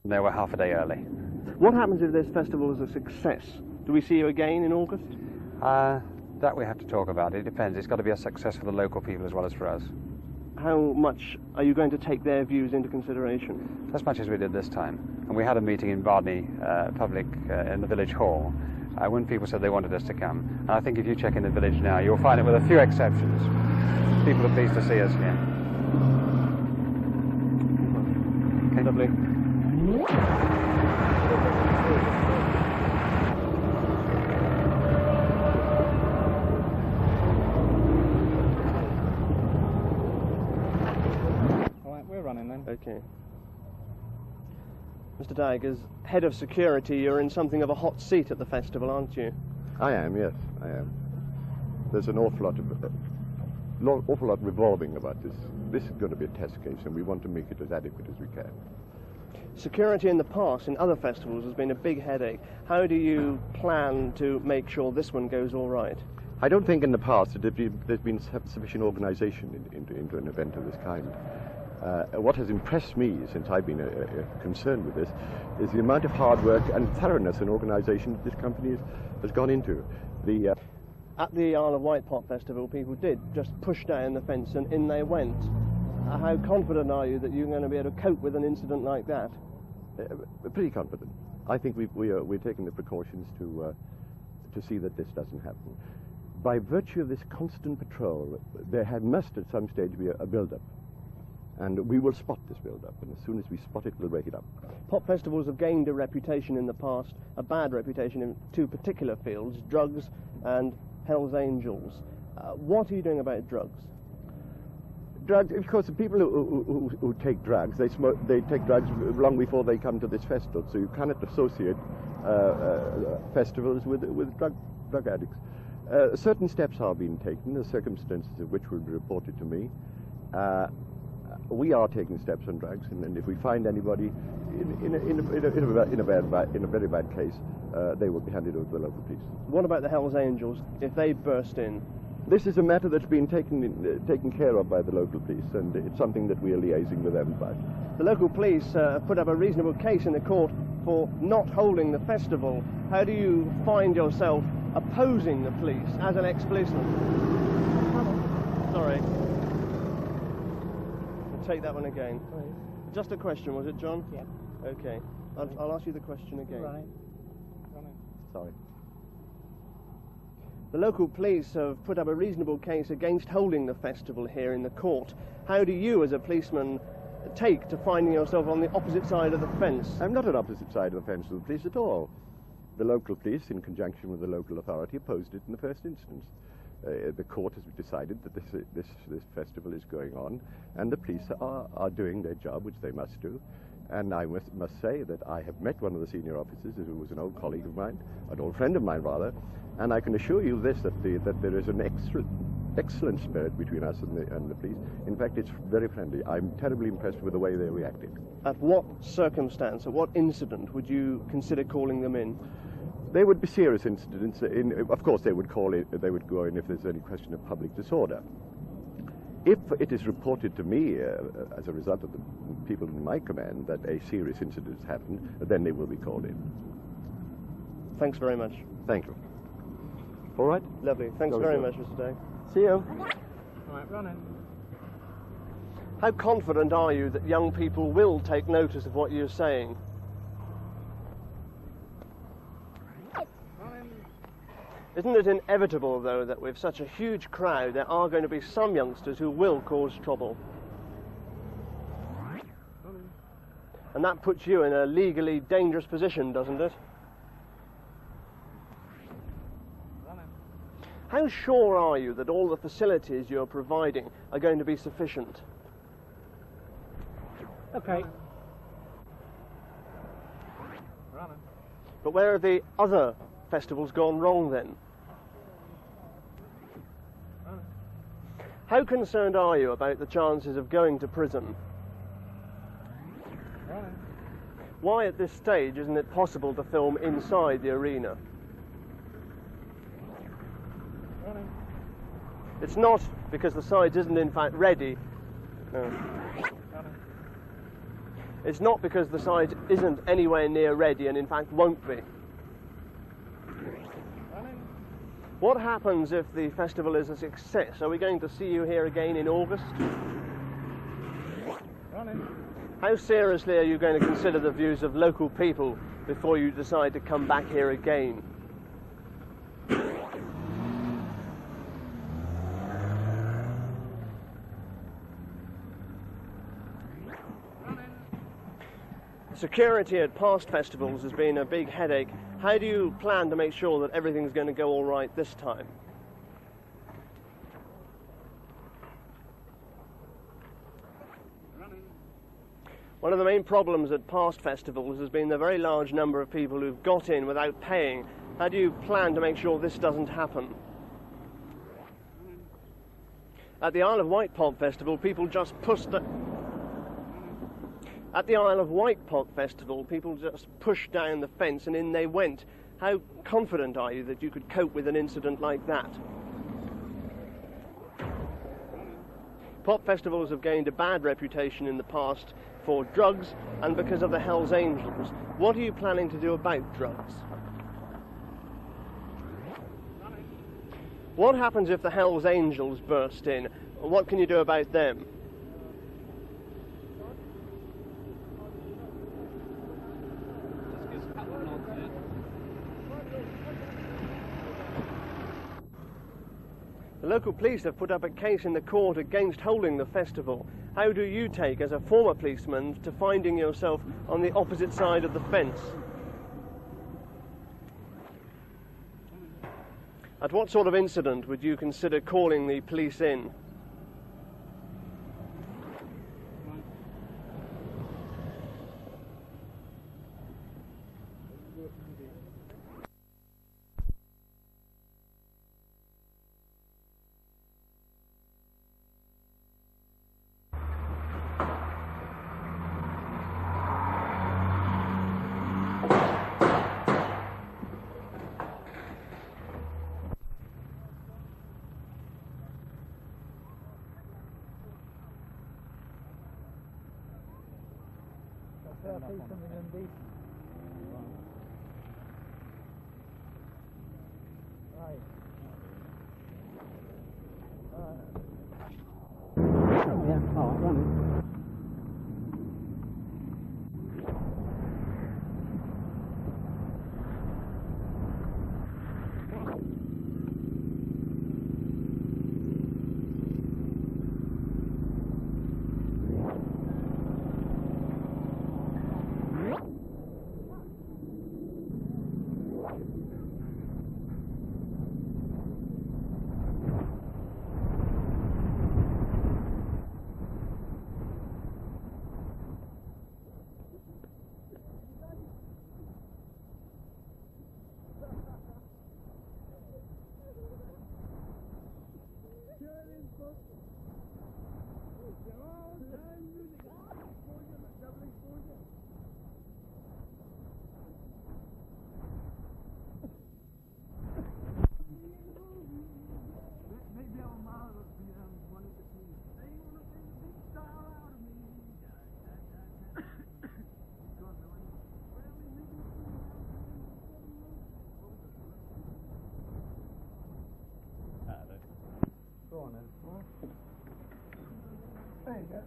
They were half a day early. What happens if this festival is a success? Do we see you again in August? That we have to talk about. It depends. It's got to be a success for the local people as well as for us. How much are you going to take their views into consideration? As much as we did this time. And we had a meeting in Bardney Public in the village hall when people said they wanted us to come. And I think if you check in the village now, you'll find it with a few exceptions. People are pleased to see us here. Okay. Lovely. We're running then. Okay. Mr. Dyke, as head of security, you're in something of a hot seat at the festival, aren't you? I am, yes, I am. There's an awful lot revolving about this. This is going to be a test case, and we want to make it as adequate as we can. Security in the past, in other festivals, has been a big headache. How do you plan to make sure this one goes all right? I don't think in the past that there's been sufficient organisation into an event of this kind. What has impressed me since I've been concerned with this is the amount of hard work and thoroughness and organisation that this company has gone into. At the Isle of Wight Pot Festival, people did just push down the fence and in they went. How confident are you that you're going to be able to cope with an incident like that? Pretty confident. I think we're taking the precautions to see that this doesn't happen. By virtue of this constant patrol, there must at some stage be a build-up. And we will spot this build-up, and as soon as we spot it, we'll break it up. Pop festivals have gained a reputation in the past, a bad reputation in two particular fields, drugs and Hell's Angels. What are you doing about drugs? Drugs, of course, the people who take drugs, they take drugs long before they come to this festival, so you cannot associate festivals with drug addicts. Certain steps are being taken, the circumstances of which will be reported to me. We are taking steps on drugs, and if we find anybody in a very bad case, they will be handed over to the local police. What about the Hell's Angels, if they burst in? This is a matter that's been taken care of by the local police, and it's something that we are liaising with them about. The local police put up a reasonable case in the court for not holding the festival. How do you find yourself opposing the police as an ex-policeman? Sorry. Take that one again. Please. Just a question, was it, John? Yeah. Okay. I'll ask you the question again. Right. Sorry. The local police have put up a reasonable case against holding the festival here in the court. How do you, as a policeman, take to finding yourself on the opposite side of the fence? I'm not on opposite side of the fence with the police at all. The local police, in conjunction with the local authority, opposed it in the first instance. The court has decided that this festival is going on, and the police are doing their job, which they must do. And I must say that I have met one of the senior officers, who was an old colleague of mine, an old friend of mine rather, and I can assure you this, that there is an excellent spirit between us and the police. In fact, it's very friendly. I'm terribly impressed with the way they're reacting. At what circumstance, at what incident would you consider calling them in? They would be serious incidents. Of course, they would go in if there's any question of public disorder. If it is reported to me as a result of the people in my command that a serious incident has happened, then they will be called in. Thanks very much. Thank you. All right? Lovely. Thanks very much, Mr. Day. See you. All right, running. How confident are you that young people will take notice of what you're saying? Isn't it inevitable, though, that with such a huge crowd, there are going to be some youngsters who will cause trouble? And that puts you in a legally dangerous position, doesn't it? How sure are you that all the facilities you're providing are going to be sufficient? Okay. But where have the other festivals gone wrong then? How concerned are you about the chances of going to prison? Why at this stage isn't it possible to film inside the arena? It's not because the site isn't in fact ready. No. it's not because the site isn't anywhere near ready and in fact won't be. What happens if the festival is a success? Are we going to see you here again in August? Running. How seriously are you going to consider the views of local people before you decide to come back here again? Security at past festivals has been a big headache. How do you plan to make sure that everything's going to go all right this time? One of the main problems at past festivals has been the very large number of people who've got in without paying. How do you plan to make sure this doesn't happen? At the Isle of Wight Pop Festival, people just pushed At the Isle of Wight Pop Festival, people just pushed down the fence and in they went. How confident are you that you could cope with an incident like that? Pop festivals have gained a bad reputation in the past for drugs and because of the Hells Angels. What are you planning to do about drugs? What happens if the Hells Angels burst in? What can you do about them? The local police have put up a case in the court against holding the festival. How do you take, as a former policeman, to finding yourself on the opposite side of the fence? At what sort of incident would you consider calling the police in? I'll see something indecent. Right. Yeah, all right, run. Go on then. There you go.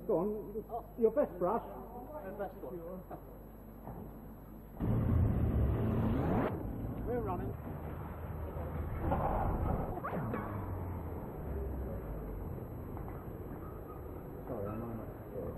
Go on, your best brush. We're running. Sorry, I'm not sure.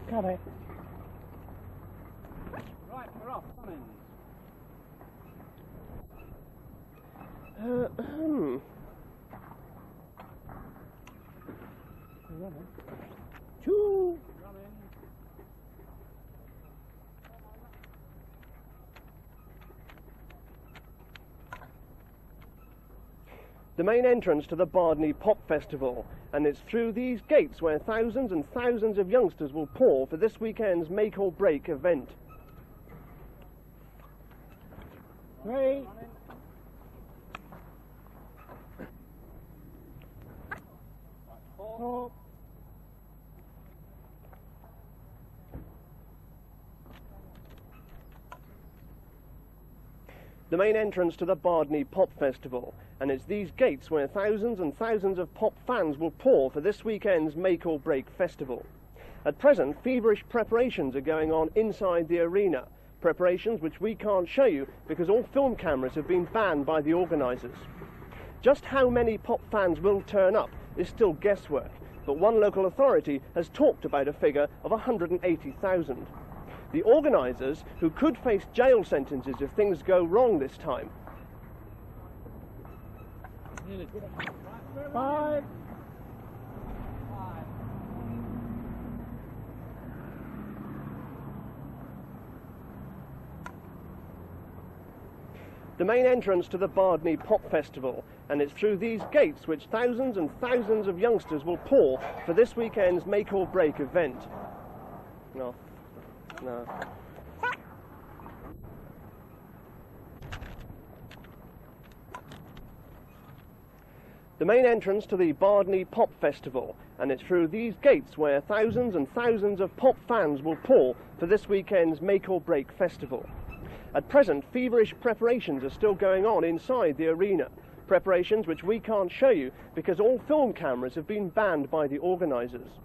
Got it. Right, we're off. Summons. Choo! The main entrance to the Bardney Pop Festival, and it's through these gates where thousands and thousands of youngsters will pour for this weekend's make or break event. 3. Four. The main entrance to the Bardney Pop Festival, and it's these gates where thousands and thousands of pop fans will pour for this weekend's make or break festival. At present, feverish preparations are going on inside the arena, preparations which we can't show you because all film cameras have been banned by the organisers. Just how many pop fans will turn up is still guesswork, but one local authority has talked about a figure of 180,000. The organisers, who could face jail sentences if things go wrong this time. 5. The main entrance to the Bardney Pop Festival, and it's through these gates which thousands and thousands of youngsters will pour for this weekend's make or break event. No. The main entrance to the Bardney Pop Festival, and it's through these gates where thousands and thousands of pop fans will pour for this weekend's make or break festival. At present, feverish preparations are still going on inside the arena, preparations which we can't show you because all film cameras have been banned by the organisers.